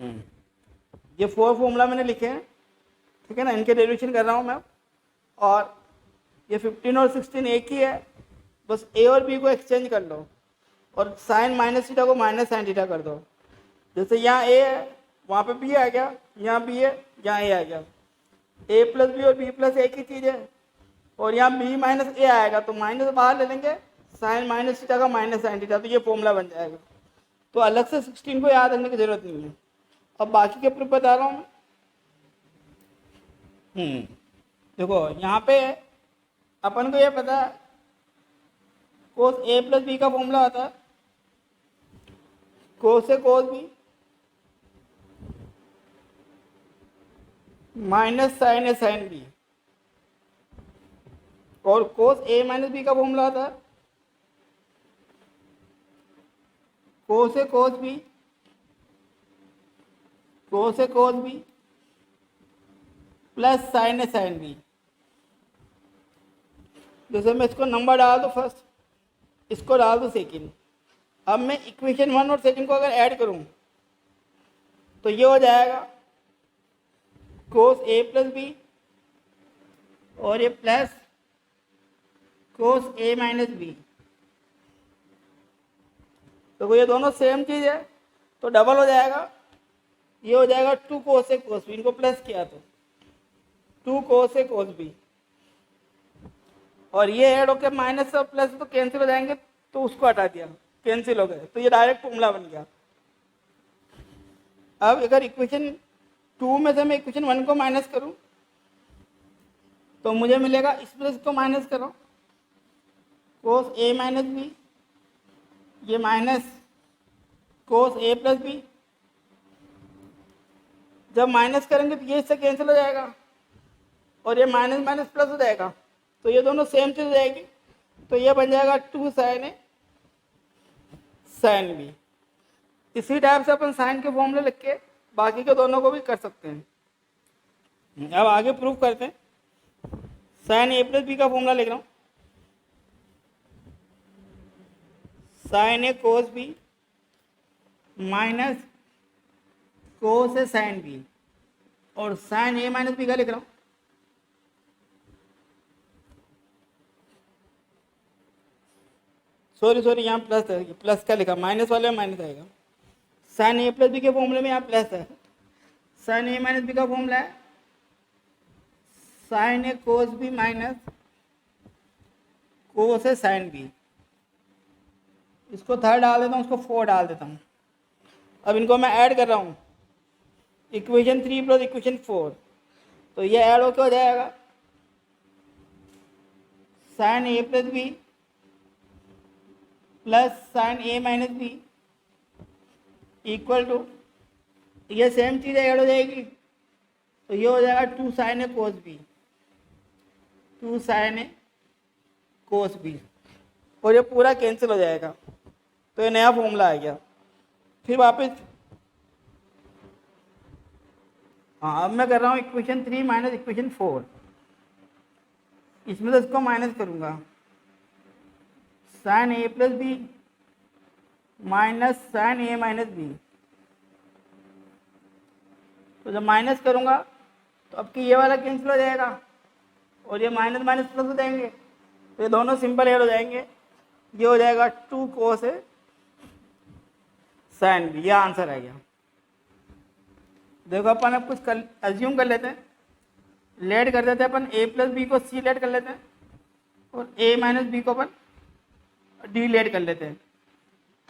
ये 4 फॉर्मूला मैंने लिखे हैं, ठीक है ना, इनके डेरिवेशन कर रहा हूँ मैं। और ये 15 और 16 एक ही है, बस ए और बी को एक्सचेंज कर लो और साइन माइनस थीटा को माइनस साइन थीटा कर दो। जैसे यहाँ ए है, वहाँ पे बी आ गया, यहाँ बी है, यहाँ ए आ गया। ए प्लस बी और बी प्लस एक ही चीज़ है। और यहाँ बी माइनस ए आएगा तो माइनस बाहर ले लेंगे, साइन माइनस थीटा का माइनस साइन थीटा, तो ये फॉर्मूला बन जाएगा। तो अलग से 16 को याद रखने की जरूरत नहीं है। अब बाकी के प्रूफ बता रहा हूँ। देखो यहाँ पे अपन को ये पता है कोस ए प्लस बी का फॉर्मूला होता है कोस से कोस B minus sign A sine B, और कोस ए माइनस बी का फॉर्मूला होता है कोस से कोस बी कोस से कोस B plus sine A sine B. जैसे मैं इसको नंबर डाल दूँ फर्स्ट, इसको डाल दूँ सेकेंड। अब मैं इक्वेशन 1 और सेकेंड को अगर ऐड करूँ तो ये हो जाएगा कोस ए प्लस बी और ये plus cos A minus B. तो ये दोनों सेम चीज़ है तो डबल हो जाएगा, ये हो जाएगा 2 कोस ए कोस बी, इनको प्लस किया तो 2 कोस ए कोस बी, और ये ऐड होकर माइनस और प्लस तो कैंसिल हो जाएंगे, तो उसको हटा दिया, कैंसिल हो गए, तो ये डायरेक्ट फॉर्मूला बन गया। अब अगर इक्वेशन 2 में से मैं इक्वेशन 1 को माइनस करूं तो मुझे मिलेगा, इस प्लस को माइनस करो कोस ए माइनस बी, ये minus cos A plus B. जब माइनस करेंगे तो ये इससे कैंसिल हो जाएगा और ये माइनस माइनस प्लस हो जाएगा, तो ये दोनों सेम चीज हो जाएगी, तो ये बन जाएगा 2 साइन ए साइन बी। इसी टाइप से अपन साइन के फॉर्मूले लिख के बाकी के दोनों को भी कर सकते हैं। अब आगे प्रूव करते हैं। साइन ए प्लस बी का फॉर्मूला लिख रहा हूँ, sine a cos B minus cos A sine B, और साइन ए माइनस बी का लिख रहा हूँ सॉरी यहाँ प्लस है, प्लस का लिखा, माइनस वाले में माइनस आएगा। साइन ए प्लस बी के फॉर्मूले में यहाँ प्लस है, साइन ए माइनस बी का फॉर्मूला है sign a cos B minus cos A sine B. इसको 3 डाल देता हूँ, उसको 4 डाल देता हूँ। अब इनको मैं ऐड कर रहा हूँ, इक्वेशन 3 प्लस इक्वेशन 4, तो ये ऐड होकर हो जाएगा sine a plus B plus sine a minus B equal to, ये सेम चीज़ ऐड हो जाएगी, तो ये हो जाएगा 2 sine a cos b, 2 sine a cos b, और ये पूरा कैंसिल हो जाएगा, तो ये नया फॉर्मूला आ गया। फिर वापस हाँ, अब मैं कर रहा हूँ इक्वेशन 3 माइनस इक्वेशन 4, इसमें तो इसको माइनस करूँगा, sign a plus B minus sign a minus B. तो जब माइनस करूँगा तो अब कि ये वाला कैंसिल हो जाएगा और ये माइनस माइनस प्लस हो जाएंगे, तो ये दोनों सिंपल ऐड हो जाएंगे, ये हो जाएगा 2 कोस ए साइन बी। ये आंसर आ गया। देखो अपन अब कुछ कर एज्यूम कर लेते हैं, लेट कर देते हैं अपन, ए प्लस बी को सी लेट कर लेते हैं और ए माइनस बी को अपन डी लेट कर लेते हैं।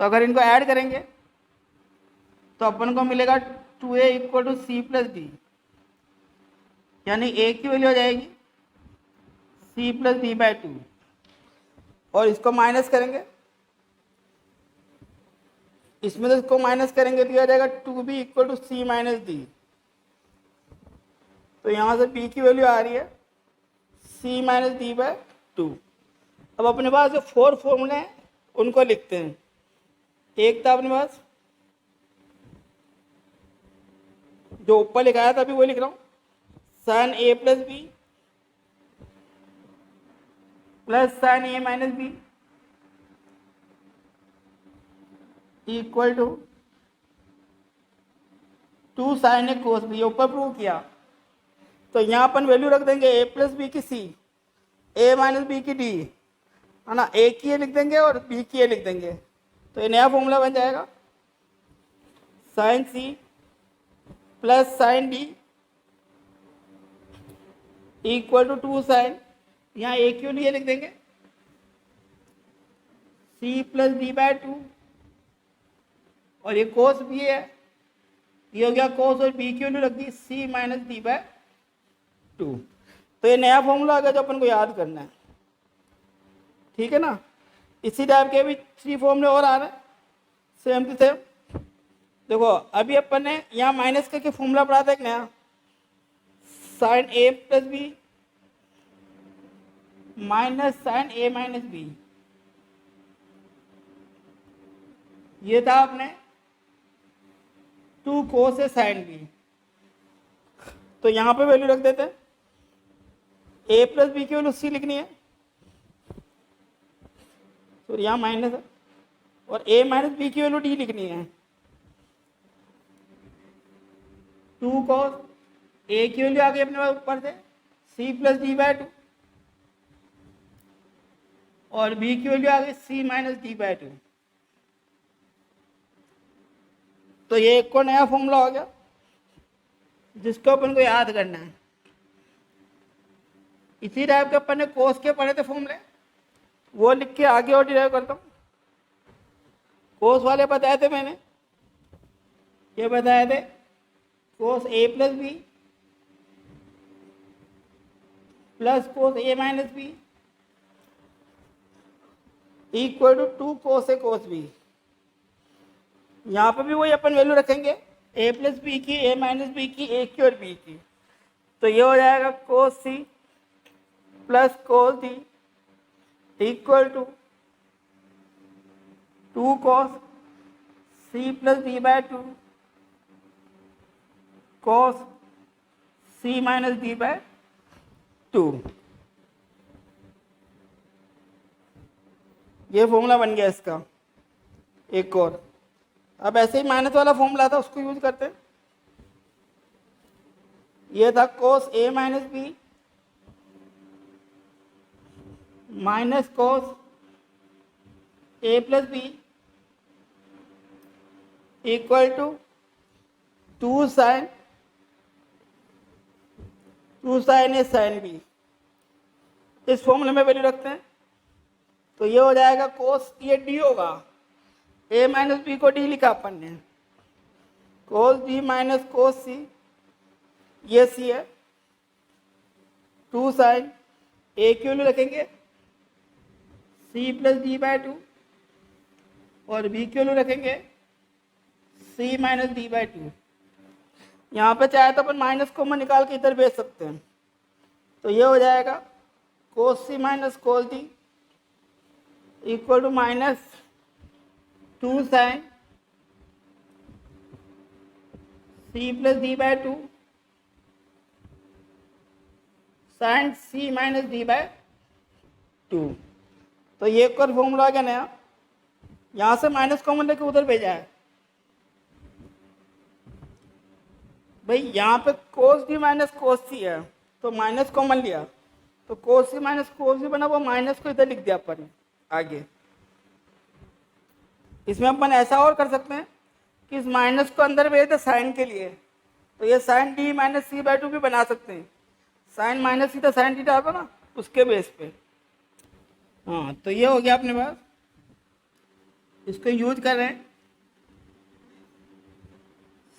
तो अगर इनको ऐड करेंगे तो अपन को मिलेगा 2a equal to c plus d, यानी ए की वैल्यू हो जाएगी सी प्लस डी बाई 2, और इसको माइनस करेंगे, इसमें तो इसको माइनस करेंगे तो यह हो जाएगा 2b equal to c minus d. तो यहाँ से b की वैल्यू आ रही है c माइनस डी बाई 2। अब अपने पास जो 4 फॉर्मूले हैं उनको लिखते हैं। एक था अपने पास जो ऊपर लिखाया था, अभी वो लिख रहा हूँ, sine a plus B plus sine a minus B equal to 2 sine a cos b, ऊपर प्रूव किया। तो यहाँ अपन वैल्यू रख देंगे ए प्लस बी की सी, ए माइनस बी की डी, है ना, ए की ए लिख देंगे और बी की ए लिख देंगे। तो ये नया फॉर्मूला बन जाएगा sine C plus sine d equal to 2 sine, यहाँ ए क्यू लिए लिख देंगे सी प्लस डी बाय 2, और ये कोस बी है, ये हो गया कोस, और बी की वैल्यू रख दी सी माइनस डी बाय 2। तो ये नया फॉर्मूला आ गया जो अपन को याद करना है, ठीक है ना। इसी टाइप के भी 3 फॉर्मूले और आ रहे हैं सेम टू सेम। देखो अभी अपन ने यहाँ माइनस करके फॉर्मूला पढ़ा था एक नया, sign a plus B minus sign a minus B, ये था आपने 2 कोस ए साइन बी। तो यहाँ पे वैल्यू रख देते हैं, ए प्लस बी की वैल्यू सी लिखनी है, तो यहाँ माइनस है, और ए माइनस बी की वैल्यू डी लिखनी है। 2 कॉस ए की वैल्यू आ गई अपने पास ऊपर से सी प्लस डी बाय 2, और बी की वैल्यू आ गई सी माइनस डी बाय 2। तो ये एक को नया फॉर्मूला हो गया जिसको अपन को याद करना है। इसी टाइप के अपन ने कोस के पढ़े थे फॉर्मूले, वो लिख के आगे और डिराइव करता हूँ। कोस वाले बताए थे मैंने, ये बताए थे cos A plus B plus cos A minus B equal to 2 cos A cos B. यहाँ पे भी वही अपन वैल्यू रखेंगे, ए प्लस बी की, ए माइनस बी की, ए की और बी की। तो ये हो जाएगा cos C plus cos D equal to 2 cos C plus D by 2 cos C minus D by 2। ये फॉर्मूला बन गया इसका। एक और अब ऐसे ही माइनस वाला फॉर्मूला था उसको यूज करते हैं। ये था cos A minus B minus cos A plus B equal to 2 sine A sine B. इस फॉर्मूले में वैल्यू रखते हैं, तो ये हो जाएगा कोस, ये डी होगा, ए माइनस बी को डी लिखा अपन ने, कोस डी माइनस कोस सी, ये सी है, 2 साइन ए की वैल्यू रखेंगे सी प्लस डी बाय 2, और बी की वैल्यू रखेंगे सी माइनस डी बाय 2। यहाँ पे चाहे तो अपन माइनस कॉमन निकाल के इधर भेज सकते हैं, तो ये हो जाएगा cos C minus cos D equal to minus 2 sine C plus D by 2 sine C minus D by 2। तो ये एक और फॉर्मूला आ गया नया, यहाँ से माइनस कॉमन लेके उधर भेजा है। भाई यहाँ पे कोस डी माइनस कोस सी है, तो माइनस कॉमन लिया, तो कोस सी माइनस कोस डी बना, वो माइनस को इधर लिख दिया अपन आगे। इसमें अपन ऐसा और कर सकते हैं कि इस माइनस को अंदर भेज दे साइन के लिए, तो ये साइन डी माइनस सी बाय 2 भी बना सकते हैं। साइन माइनस सी तो साइन थीटा आता ना, उसके बेस पे। हाँ, तो ये हो गया अपने पास, इसको यूज कर रहे हैं।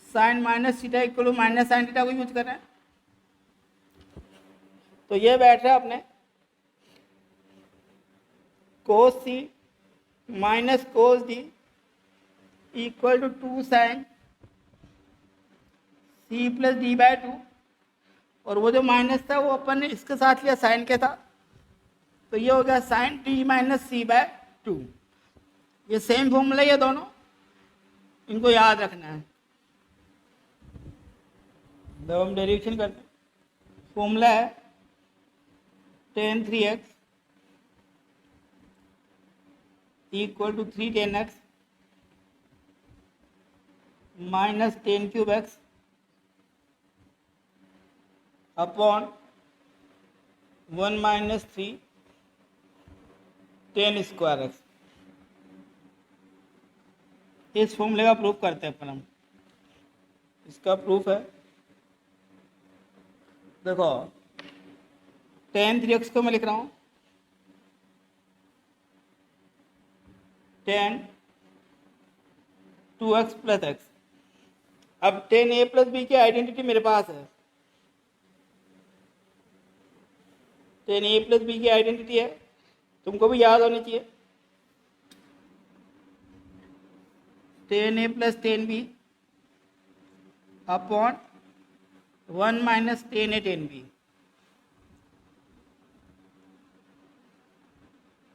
Sine minus theta equal to minus sine theta को यूज कर रहे हैं। तो ये बैठ रहा है अपने cos C minus cos D equal to 2 sine C plus D by 2, और वो जो माइनस था वो अपन ने इसके साथ लिया साइन के था, तो ये हो गया साइन डी माइनस सी बाय 2। ये सेम फॉर्मूला ये दोनों, इनको याद रखना है। जब हम डेरिवेशन करते हैं, फॉर्मूला है tan 3x equal to 3 tan x minus tan cube x upon 1 minus 3 tan square x. इस फॉर्मूले का प्रूफ करते हैं अपन हम। इसका प्रूफ है, देखो टेन 3x को मैं लिख रहा हूँ टेन 2x प्लस एक्स। अब टेन ए प्लस बी की आइडेंटिटी मेरे पास है, टेन ए प्लस बी की आइडेंटिटी है, तुमको भी याद होनी चाहिए। Tan A plus tan B upon 1 minus tan A tan B,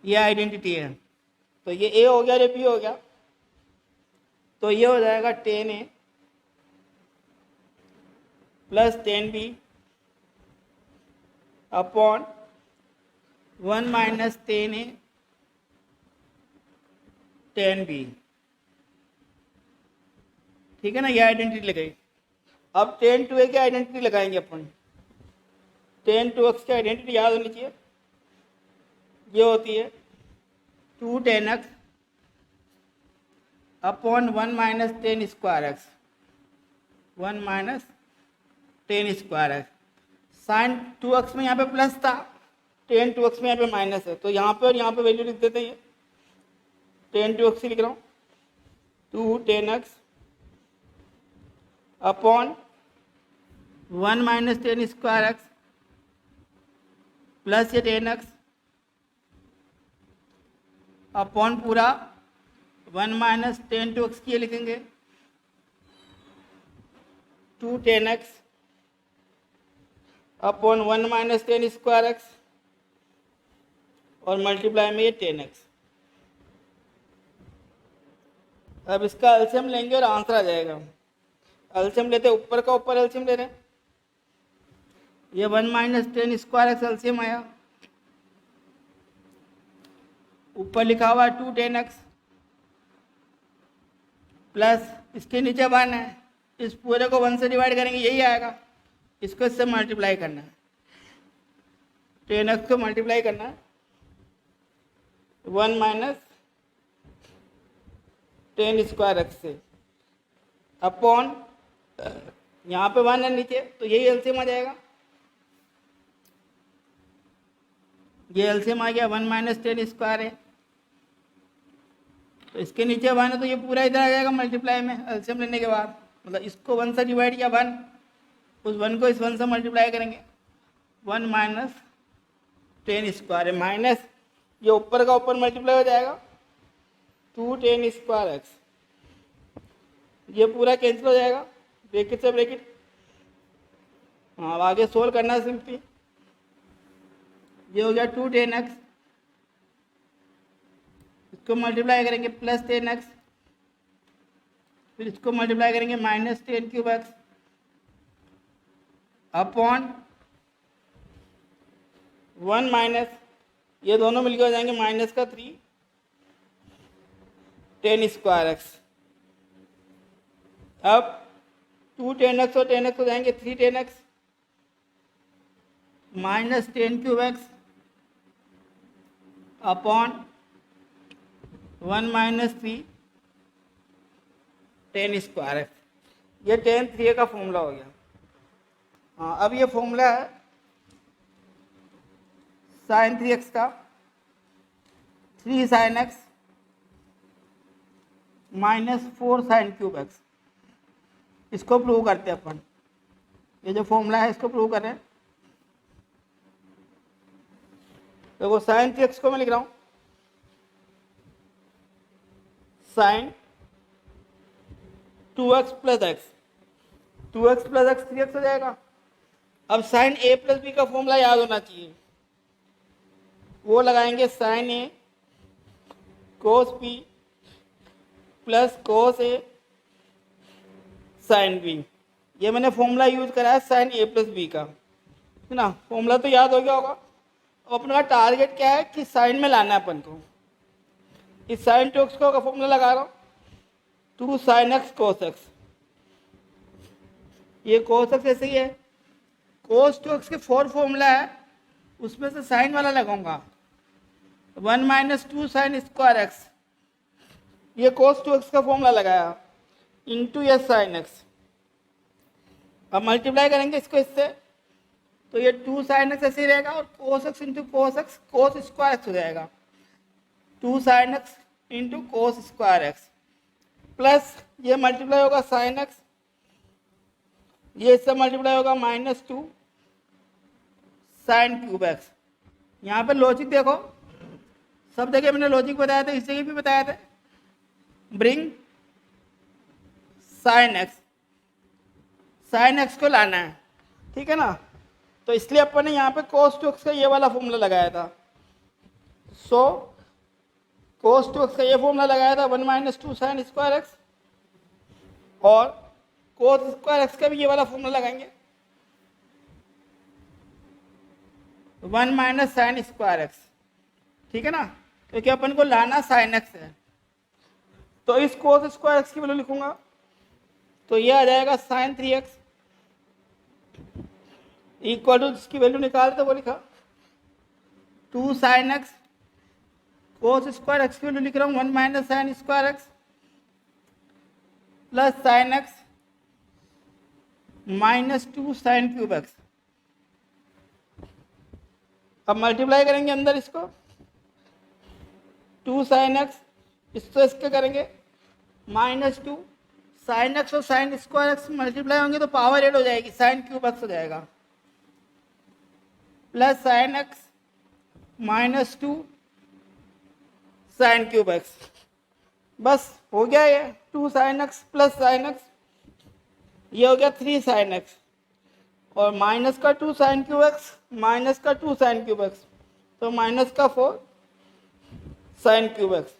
ये आइडेंटिटी है। तो ये ए हो गया, ये बी हो गया, तो ये हो जाएगा tan A plus tan B upon 1 minus tan A tan B. ठीक है ना, ये आइडेंटिटी लगाई। अब टेन टू ए की आइडेंटिटी लगाएंगे अपन। टेन टू एक्स की आइडेंटिटी याद होनी चाहिए, ये होती है 2 tan x upon 1 minus tan square x, 1 minus tan square x. Sine 2x में यहाँ पे प्लस था, टेन 2x में यहाँ पे माइनस है, तो यहाँ पे और यहाँ पे वैल्यू लिख देते हैं। टेन 2x लिख रहा हूँ 2 tan x upon 1 minus tan square x plus ये टेन एक्स अपॉन पूरा 1 माइनस टेन 2x की लिखेंगे 2 tan x upon 1 minus tan square x और मल्टीप्लाई में ये टेन एक्स। अब इसका एलसीएम लेंगे और आंसर आ जाएगा। एलसीएम लेते, ऊपर का ऊपर एलसीएम ले रहे हैं, ये 1 minus tan square x LCM आया, ऊपर लिखा हुआ 2 टेन एक्स प्लस इसके नीचे 1 है, इस पूरे को 1 से डिवाइड करेंगे यही आएगा, इसको इससे मल्टीप्लाई करना है, टेन एक्स को मल्टीप्लाई करना है 1 माइनस टेन स्क्वायर एक्स से अपॉन, यहाँ पे 1 है नीचे, तो यही एलसीएम आ जाएगा। ये एलसीएम आ गया, 1 माइनस टेन स्क्वायर है, तो इसके नीचे 1 है, तो ये पूरा इधर आ जाएगा मल्टीप्लाई में एलसीएम लेने के बाद। मतलब इसको 1 से डिवाइड किया 1, उस 1 को इस 1 से मल्टीप्लाई करेंगे, 1 माइनस टेन स्क्वायर है, माइनस ये ऊपर का ऊपर मल्टीप्लाई हो जाएगा 2 टेन स्क्वायर एक्स, ये पूरा कैंसिल हो जाएगा, ब्रैकेट से ब्रैकेट। हाँ, अब आगे सोल्व करना है सिंपली। ये हो गया 2 टेन एक्स, इसको मल्टीप्लाई करेंगे प्लस टेन एक्स, फिर इसको मल्टीप्लाई करेंगे minus ten cube x upon 1 minus, ये दोनों मिलकर हो जाएंगे माइनस का 3 टेन स्क्वायर एक्स। अब 2 टेन एक्स और टेन एक्स हो जाएंगे 3 ten x minus ten cube x upon 1 minus 3 tan square x. ये टेन 3 का फॉर्मूला हो गया। हाँ, अब ये फॉर्मूला है साइन 3x का, 3 sine x minus 4 sine cube x. इसको प्रूव करते हैं अपन, ये जो फॉर्मूला है इसको प्रूव करें। देखो साइन 3x को मैं लिख रहा हूँ sine 2x plus x, 2x plus x 3x हो जाएगा। अब साइन a प्लस बी का फॉर्मूला याद होना चाहिए, वो लगाएंगे sine a cos b plus cos a sine b। ये मैंने फॉर्मूला यूज करा है साइन a प्लस बी का, है ना। फॉर्मूला तो याद हो गया होगा। अब अपने का टारगेट क्या है कि साइन में लाना है अपन को। इस साइन 2x का फॉर्मूला लगा रहा हूँ 2 साइन एक्स कोस एक्स, ये कोस एक्स ऐसे ही है, कोस टू एक्स के 4 फॉर्मूला है, उसमें से साइन वाला लगाऊंगा। 1 माइनस 2 साइन स्क्वायर एक्स, ये कोस टू एक्स का फॉर्मूला लगाया, इंटू ये साइन एक्स। अब मल्टीप्लाई करेंगे इसको इससे, तो ये 2 साइन एक्स ऐसे ही रहेगा, और cos x into cos x, कोस स्क्वायर एक्स हो जाएगा। 2 sine x into cos square x, plus ये मल्टीप्लाई होगा साइन एक्स, ये इससे मल्टीप्लाई होगा -2 साइन क्यूब एक्स। यहाँ पे लॉजिक देखो, सब जगह मैंने लॉजिक बताया था, इस जगह भी बताया था। Bring sine x, sine x को लाना है, ठीक है ना। तो इसलिए अपन ने यहाँ पे कोस टू एक्स का ये वाला फॉर्मूला लगाया था। सो कोस टू एक्स का ये फॉर्मूला लगाया था 1 माइनस 2 साइन स्क्वायर एक्स, और कोस स्क्वायर एक्स का भी ये वाला फॉर्मूला लगाएंगे 1 माइनस साइन स्क्वायर एक्स, ठीक है ना, क्योंकि अपन को लाना साइन एक्स है। तो इस कोस स्क्वायर एक्स की वैल्यू लिखूंगा, तो ये आ जाएगा साइन 3x इक्वल टू, इसकी वैल्यू निकाल तो वो लिखा 2 साइन एक्स, कोस स्क्वायर एक्स की वैल्यू लिख रहा हूँ 1 minus sine square x plus sine x -2 sine cube x. अब मल्टीप्लाई करेंगे अंदर इसको, 2 साइन एक्स, इसको इसके करेंगे -2 साइन एक्स और साइन स्क्वायर एक्स मल्टीप्लाई होंगे तो पावर ऐड हो जाएगी, साइन क्यूब एक्स हो जाएगा, plus sine x -2 sine cube x. बस हो गया ये 2 sine x plus sine x, ये हो गया 3 साइन एक्स, और माइनस का 2 साइन क्यूब एक्स माइनस का 2 साइन क्यूब एक्स, तो माइनस का 4 साइन क्यूब एक्स।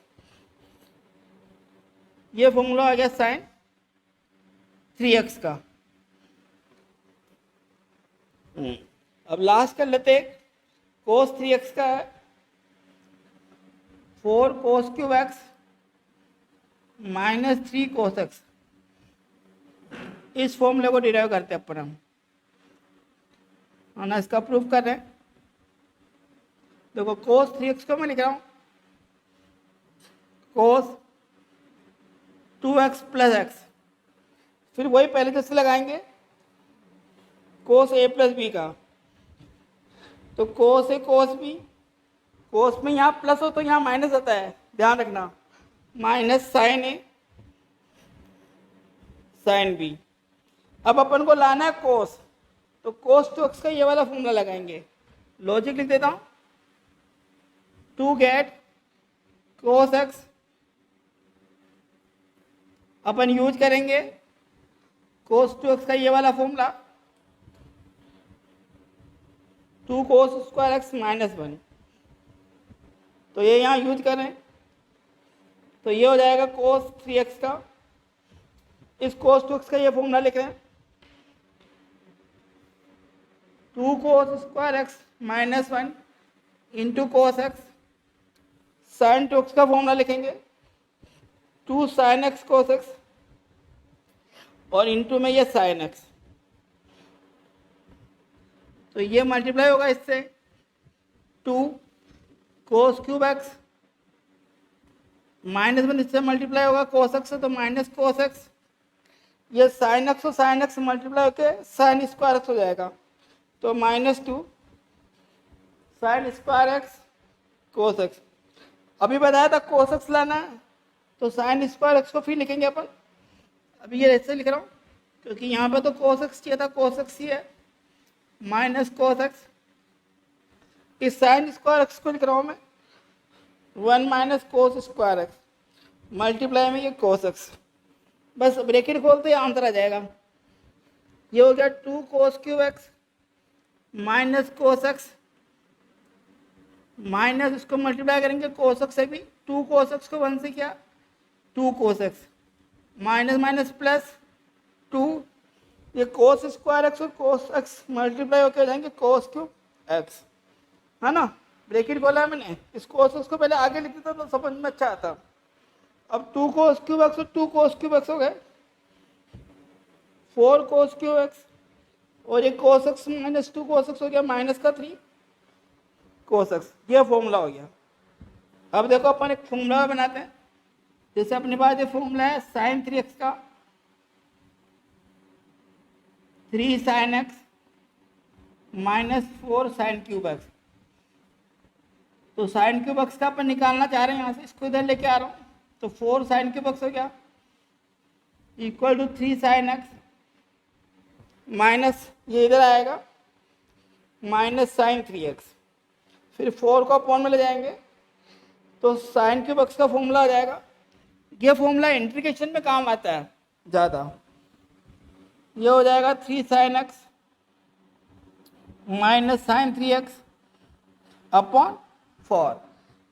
ये फॉर्मूला आ गया साइन 3x का। अब लास्ट कर लेते हैं, कोस 3x का है 4 cos cube x -3 cos x. इस फॉर्मूले को डिराइव करते हैं अपन हम, ना इसका प्रूफ कर रहे हैं। देखो कोस 3x को मैं लिख रहा हूँ कोस 2x प्लस एक्स, फिर वही पहले जैसे लगाएंगे कोस a प्लस बी का, तो कोस ए कोस बी, कोस में यहाँ प्लस हो तो यहाँ माइनस आता है, ध्यान रखना, minus sign A sine B. अब अपन को लाना है कोस, तो कोस टू एक्स का ये वाला फॉर्मूला लगाएंगे, लॉजिक लिख देता हूँ, टू गेट कोस एक्स अपन यूज करेंगे कोस टू एक्स का ये वाला फॉर्मूला 2 कोस स्क्वायर एक्स -1, तो ये यहाँ यूज करें तो ये हो जाएगा कोस 3x का। इस कोस 2x का ये फॉर्मूला लिख रहे हैं 2 cos square x -1 into cos x, sine 2x का फॉर्मूला लिखेंगे 2 साइन एक्स कोस एक्स, और इंटू में ये साइन एक्स, तो ये मल्टीप्लाई होगा इससे 2 कोस क्यूब एक्स -1, इससे मल्टीप्लाई होगा कोस एक्स से तो माइनस कोस एक्स, ये साइन एक्स और साइन एक्स मल्टीप्लाई होकर साइन स्क्वायर एक्स हो जाएगा, तो -2 sine square x cos x. अभी बताया था कोस एक्स लाना है, तो साइन स्क्वायर एक्स को फिर लिखेंगे अपन, अभी ये ऐसे लिख रहा हूँ क्योंकि यहाँ पे तो कोस एक्स चाहिए था, कोस एक्स ही है, माइनस कोस एक्स, इस साइन स्क्वायर एक्स को लिख रहा हूँ मैं 1 minus cos square x multiply में ये कोस एक्स, बस ब्रैकेट खोलते ही आंसर आ जाएगा। ये हो गया 2 cos cube x minus cos x, minus इसको मल्टीप्लाई करेंगे कोस एक्स से भी, 2 कोस एक्स को 1 से किया 2 cos x, minus minus plus 2, ये कोस स्क्वायर एक्स और कोस एक्स मल्टीप्लाई होकर हो जाएंगे कोस क्यूब एक्स, है ना। ब्रैकेट खोला है मैंने, इस कोस एक्स को पहले आगे लिख देता तो समझ में अच्छा आता। अब 2 कोस क्यूब एक्स और 2 कोस क्यूब एक्स हो गए 4 कोस क्यूब एक्स और ये cos x minus 2 cos x हो गया माइनस का 3 cos x, ये फॉर्मूला हो गया। अब देखो अपन एक फॉर्मूला बनाते हैं। जैसे अपने पास ये फॉर्मूला है साइन 3x का 3 sine x minus 4 sine cube x। तो साइन क्यूब x का अपन निकालना चाह रहे हैं, यहाँ से इसको इधर लेके आ रहा हूँ, तो 4 साइन क्यूब x हो गया equal to 3 sine x minus ये इधर आएगा माइनस साइन 3x, फिर 4 को अपॉन में ले जाएंगे तो साइन क्यूब x का फॉर्मूला आ जाएगा। ये फॉर्मूला इंटीग्रेशन में काम आता है ज़्यादा। ये हो जाएगा 3 sine x minus sine 3x upon 4।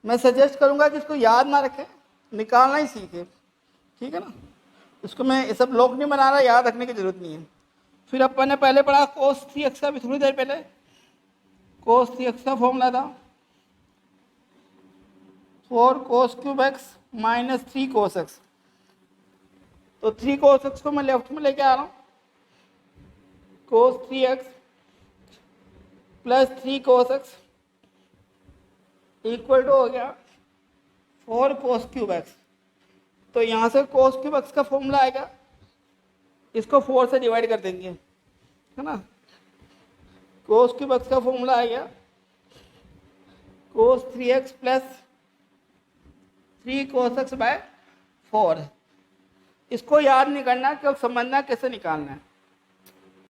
मैं सजेस्ट करूँगा कि इसको याद ना रखें, निकालना ही सीखें, ठीक है ना। इसको मैं ये सब लोग नहीं बना रहा, याद रखने की जरूरत नहीं है। फिर अपन ने पहले पढ़ा cos 3x का भी थोड़ी देर पहले, cos 3x का फॉर्मूला था 4 cos cube x minus 3 cos x। तो 3 cos x को मैं लेफ्ट में लेके आ रहा हूँ, cos 3x plus 3 cos x equal to हो गया 4 cos क्यूब x। तो यहाँ से cos क्यूब x का फॉर्मूला आएगा, इसको 4 से डिवाइड कर देंगे, है ना। cos क्यूब x का फॉर्मूला आ गया cos 3x plus 3 cos x by 4। इसको याद नहीं करना, केवल समझना कैसे निकालना है।